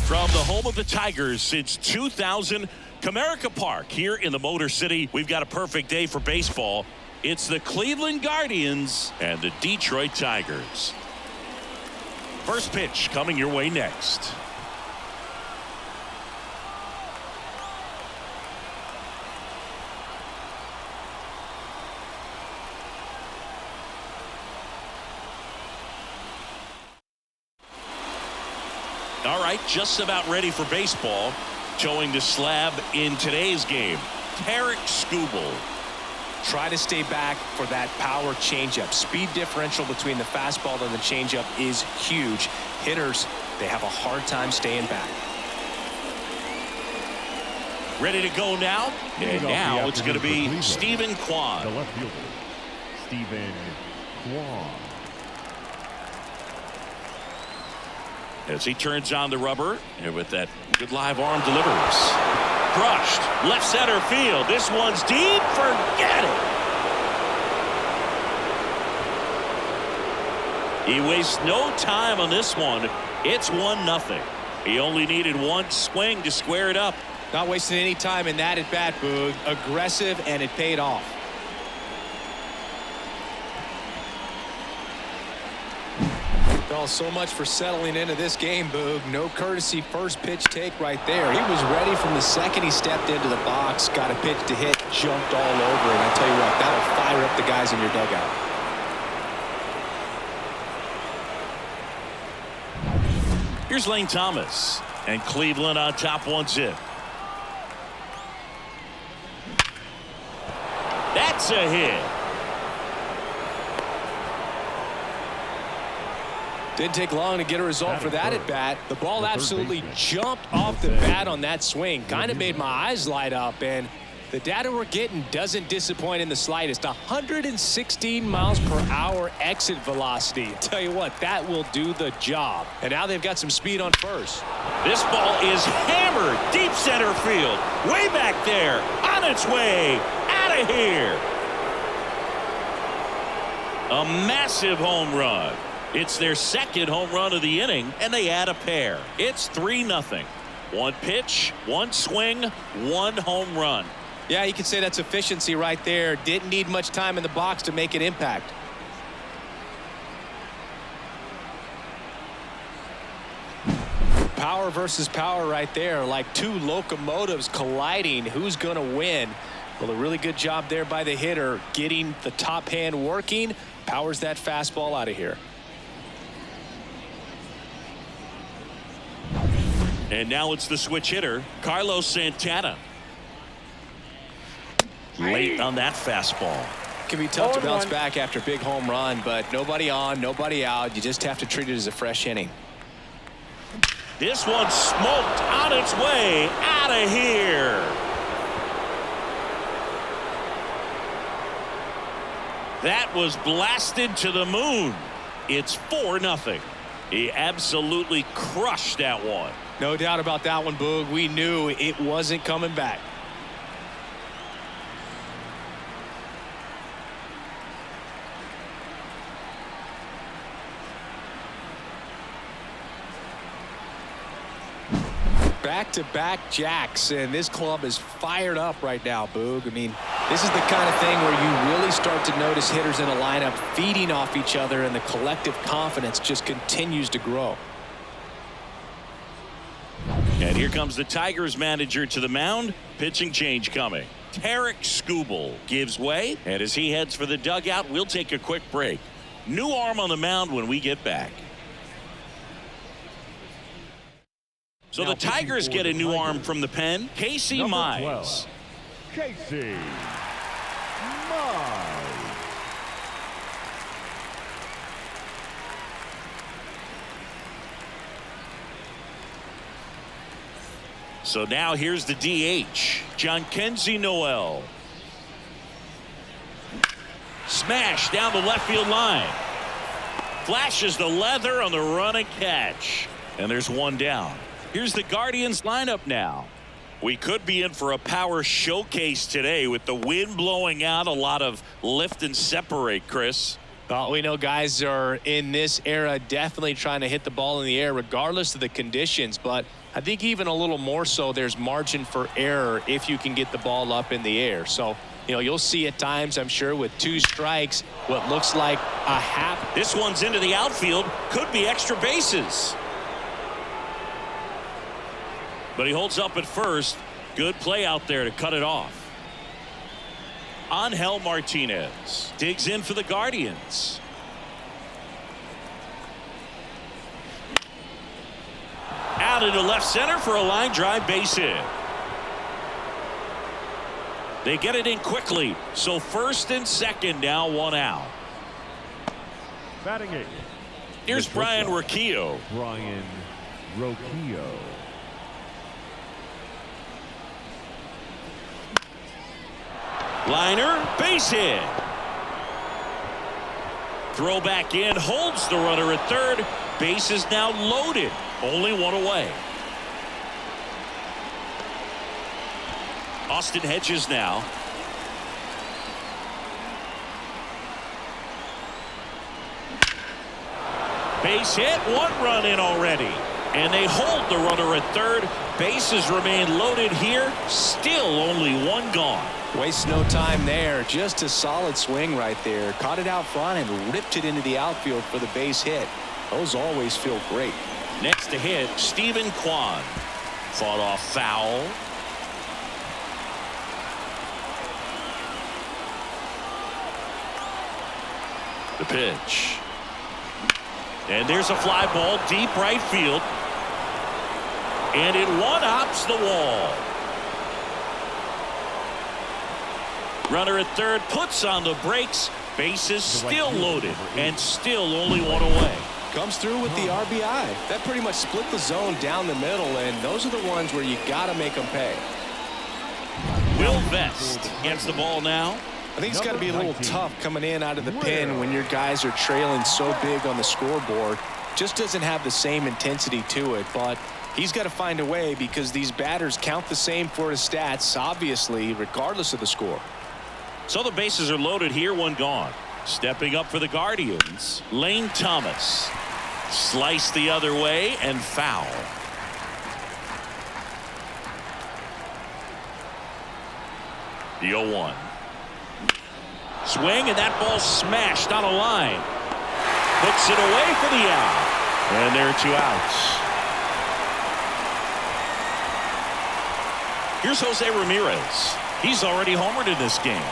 From the home of the Tigers since 2000, Comerica Park here in the Motor City. We've got a perfect day for baseball. It's the Cleveland Guardians and the Detroit Tigers. First pitch coming your way next. All right, just about ready for baseball. Showing the slab in today's game, Tarek Skubal. Try to stay back for that power changeup. Speed differential between the fastball and the changeup is huge. Hitters, they have a hard time staying back. Ready to go now? And now it's going to be Stephen Kwan. The left fielder, Stephen Kwan. As he turns on the rubber, and with that good live arm delivers. Crushed. Left center field. This one's deep. Forget it. He wastes no time on this one. It's 1-0. He only needed one swing to square it up. Not wasting any time in that at bat, Boog. Aggressive, and it paid off. Well, so much for settling into this game, Boog. No courtesy first pitch take right there. He was ready from the second he stepped into the box, got a pitch to hit, jumped all over, and I tell you what, that'll fire up the guys in your dugout. Here's Lane Thomas, and Cleveland on top 1-0. That's a hit. Didn't take long to get a result for that at bat. The ball absolutely jumped off the bat on that swing. Kind of made my eyes light up, and the data we're getting doesn't disappoint in the slightest. 116 miles per hour exit velocity. Tell you what, that will do the job. And now they've got some speed on first. This ball is hammered deep center field. Way back there. On its way. Out of here. A massive home run. It's their second home run of the inning, and they add a pair. It's 3-0. One pitch, one swing, one home run. Yeah, you could say that's efficiency right there. Didn't need much time in the box to make an impact. Power versus power right there, like two locomotives colliding. Who's going to win? Well, a really good job there by the hitter, getting the top hand working. Powers that fastball out of here. And now it's the switch hitter, Carlos Santana. Late on that fastball. Can be tough to bounce back after a big home run, but nobody on, nobody out. You just have to treat it as a fresh inning. This one smoked on its way out of here. That was blasted to the moon. It's 4-0. He absolutely crushed that one. No doubt about that one, Boog. We knew it wasn't coming back. Back-to-back jacks, and this club is fired up right now, Boog. I mean, this is the kind of thing where you really start to notice hitters in a lineup feeding off each other, and the collective confidence just continues to grow. And here comes the Tigers manager to the mound. Pitching change coming. Tarek Skubal gives way, and as he heads for the dugout, we'll take a quick break. New arm on the mound when we get back. So the Tigers get a new arm from the pen. Casey Mize. Casey Mize. So now here's the DH, Jhonkensy Noel. Smash down the left field line. Flashes the leather on the run and catch. And there's one down. Here's the Guardians lineup now. We could be in for a power showcase today with the wind blowing out, a lot of lift and separate, Chris. We know guys are in this era definitely trying to hit the ball in the air regardless of the conditions, but I think even a little more so there's margin for error if you can get the ball up in the air. So, you know, you'll see at times, I'm sure, with 2 strikes, what looks like a half. This one's into the outfield. Could be extra bases. But he holds up at first. Good play out there to cut it off. Angel Martinez digs in for the Guardians. Out into left center for a line drive base hit. They get it in quickly. So first and second now, 1 out. Batting 8. Here's Brian Rocchio. Brian Rocchio. Liner, base hit. Throw back in, holds the runner at third. Base is now loaded. Only 1 away. Austin Hedges now. Base hit, 1 run in already. And they hold the runner at third. Bases remain loaded here. Still only 1 gone. Waste no time there. Just a solid swing right there. Caught it out front and ripped it into the outfield for the base hit. Those always feel great. Next to hit, Stephen Kwan. Fought off foul. The pitch. And there's a fly ball deep right field. And it one-hops the wall. Runner at third puts on the brakes. Bases still loaded and still only 1 away. Comes through with the RBI. That pretty much split the zone down the middle, and those are the ones where you got to make them pay. Will Vest gets the ball now. I think it's got to be a little tough coming in out of the pen when your guys are trailing so big on the scoreboard. Just doesn't have the same intensity to it, but he's got to find a way because these batters count the same for his stats, obviously, regardless of the score. So the bases are loaded here, 1 gone. Stepping up for the Guardians, Lane Thomas. Sliced the other way and foul. The 0-1. Swing, and that ball smashed on a line. Puts it away for the out. And there are 2 outs. Here's Jose Ramirez. He's already homered in this game.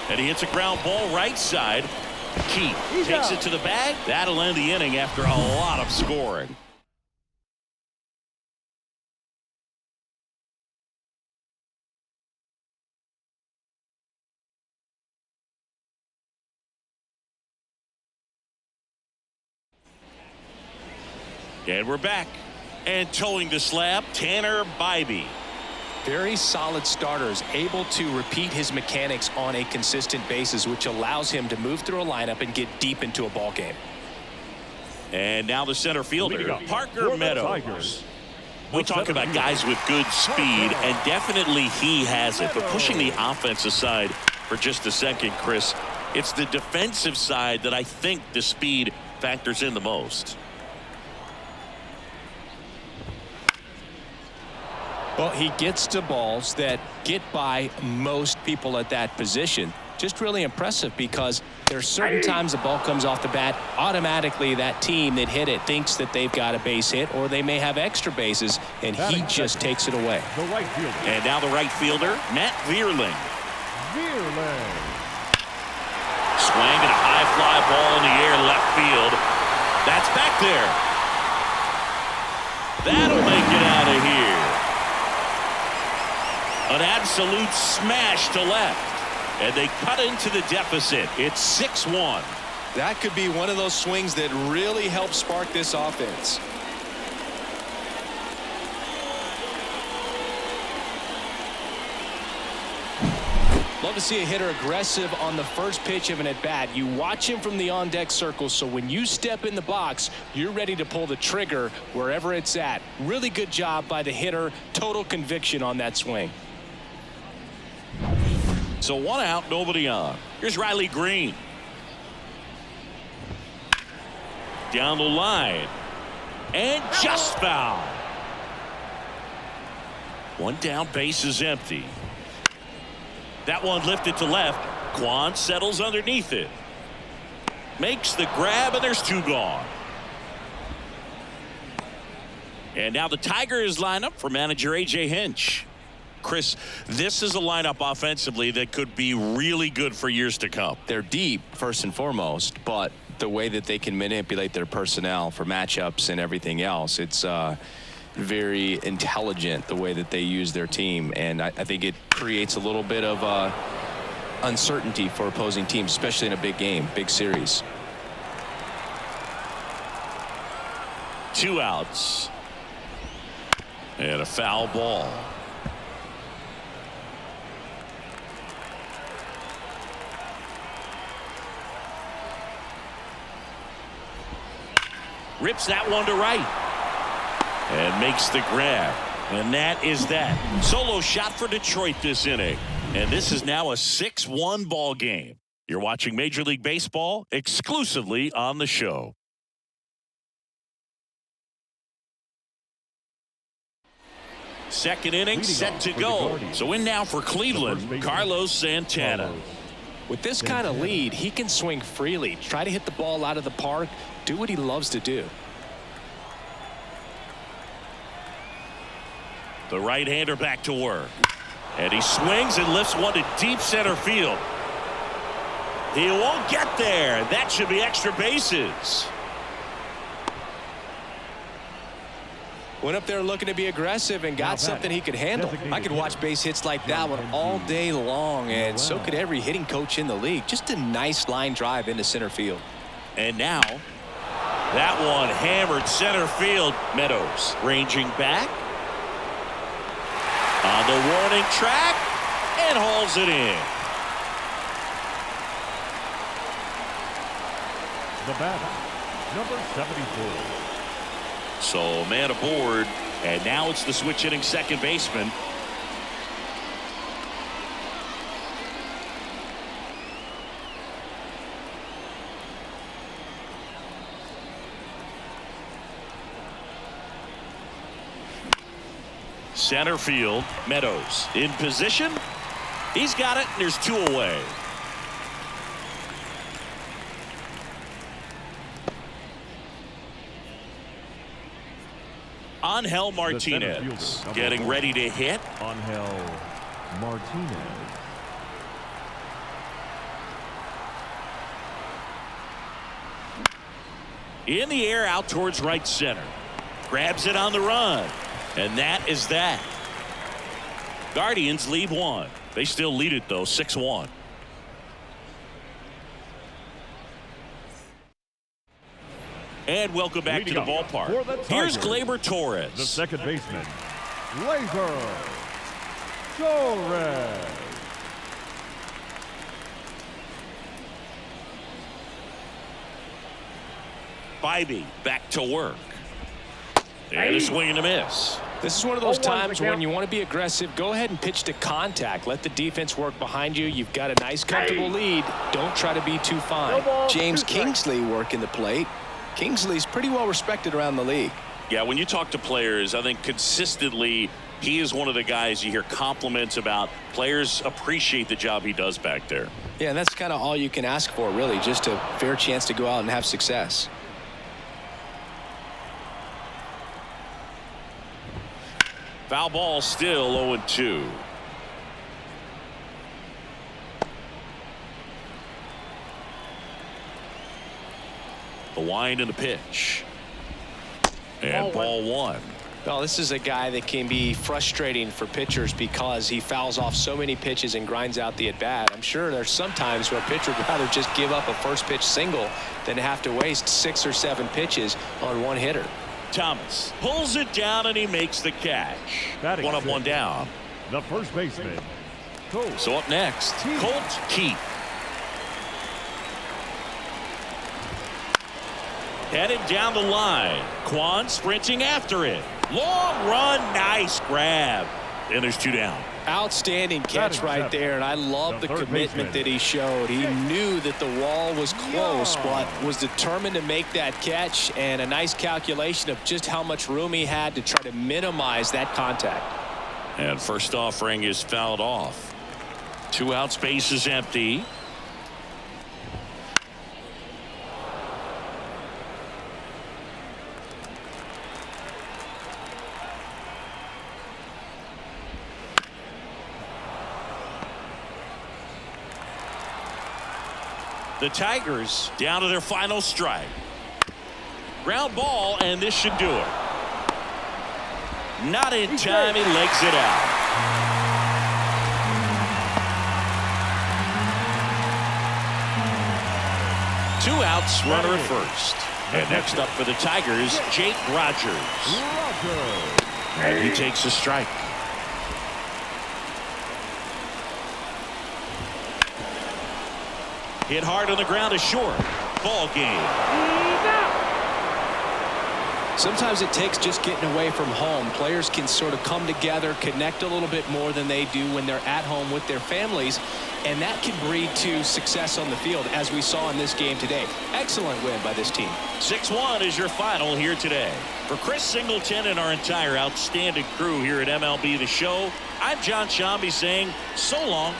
And he hits a ground ball right side. Keith takes it to the bag. That'll end the inning after a lot of scoring. And we're back. And towing the slab, Tanner Bybee. Very solid starters, able to repeat his mechanics on a consistent basis, which allows him to move through a lineup and get deep into a ball game. And now the center fielder, Parker Meadows. We talk about guys with good speed, and definitely he has it. But pushing the offense aside for just a second, Chris, it's the defensive side that I think the speed factors in the most. Well, he gets to balls that get by most people at that position. Just really impressive because there's certain times the ball comes off the bat, automatically that team that hit it thinks that they've got a base hit or they may have extra bases, and he just takes it away. And now the right fielder, Matt Vierling. Swing and a high fly ball in the air left field. That's back there. That'll make it out of here. An absolute smash to left. And they cut into the deficit. It's 6-1. That could be one of those swings that really help spark this offense. to see a hitter aggressive on the first pitch of an at-bat. You watch him from the on-deck circle, so when you step in the box, you're ready to pull the trigger wherever it's at. Really good job by the hitter. Total conviction on that swing. So 1 out, nobody on. Here's Riley Green. Down the line. And just foul. 1 down, base is empty. That one lifted to left. Kwon settles underneath it. Makes the grab, and there's 2 gone. And now the Tigers line up for manager A.J. Hinch. Chris, this is a lineup offensively that could be really good for years to come. They're deep, first and foremost, but the way that they can manipulate their personnel for matchups and everything else, it's very intelligent the way that they use their team, and I think it creates a little bit of uncertainty for opposing teams, especially in a big game, big series. 2 outs and a foul ball. Rips that one to right. And makes the grab. And that is that. Solo shot for Detroit this inning. And this is now a 6-1 ball game. You're watching Major League Baseball exclusively on the show. Second inning set to go. So in now for Cleveland, Carlos Santana. With this kind of lead, he can swing freely, try to hit the ball out of the park, do what he loves to do. The right-hander back to work. And he swings and lifts one to deep center field. He won't get there. That should be extra bases. Went up there looking to be aggressive and got something he could handle. I could watch base hits like that one all day long, and so could every hitting coach in the league. Just a nice line drive into center field. And now, that one hammered center field. Meadows ranging back. On the warning track, and hauls it in. The batter, number 74. So man aboard, and now it's the switch hitting second baseman. Center field, Meadows in position. He's got it, and there's 2 away. Angel Martinez getting ready to hit. Angel Martinez. In the air out towards right center. Grabs it on the run. And that is that. Guardians lead 1. They still lead it, though, 6-1. And welcome back to the ballpark. Here's Gleyber Torres. The second baseman, Gleyber Torres. Bybee back to work. And a swing and a miss. This is one of those times when you want to be aggressive. Go ahead and pitch to contact. Let the defense work behind you. You've got a nice, comfortable lead. Don't try to be too fine. James Kingsley working the plate. Kingsley's pretty well respected around the league. Yeah, when you talk to players, I think consistently he is one of the guys you hear compliments about. Players appreciate the job he does back there. Yeah, and that's kind of all you can ask for, really, just a fair chance to go out and have success. Foul ball, still 0-2. The wind and the pitch. And ball 1. Well, this is a guy that can be frustrating for pitchers because he fouls off so many pitches and grinds out the at-bat. I'm sure there's some times where a pitcher would rather just give up a first pitch single than have to waste 6 or 7 pitches on one hitter. Thomas pulls it down and he makes the catch. 1 up, 1 down. The first baseman, So up next, Colt Keith. Headed down the line. Kwon sprinting after it. Long run, nice grab. And there's 2 down. Outstanding catch right there, and I love the commitment that he showed. He knew that the wall was close, but was determined to make that catch, and a nice calculation of just how much room he had to try to minimize that contact. And first offering is fouled off. 2 outs, base is empty. The Tigers down to their final strike. Ground ball, and this should do it. Not in time. He legs it out. Two outs, runner at first. And next up for the Tigers, Jake Rogers. And he takes a strike. Hit hard on the ground is short. Ball game. Sometimes it takes just getting away from home. Players can sort of come together, connect a little bit more than they do when they're at home with their families, and that can breed to success on the field, as we saw in this game today. Excellent win by this team. 6-1 is your final here today. For Chris Singleton and our entire outstanding crew here at MLB The Show, I'm John Shambi saying so long.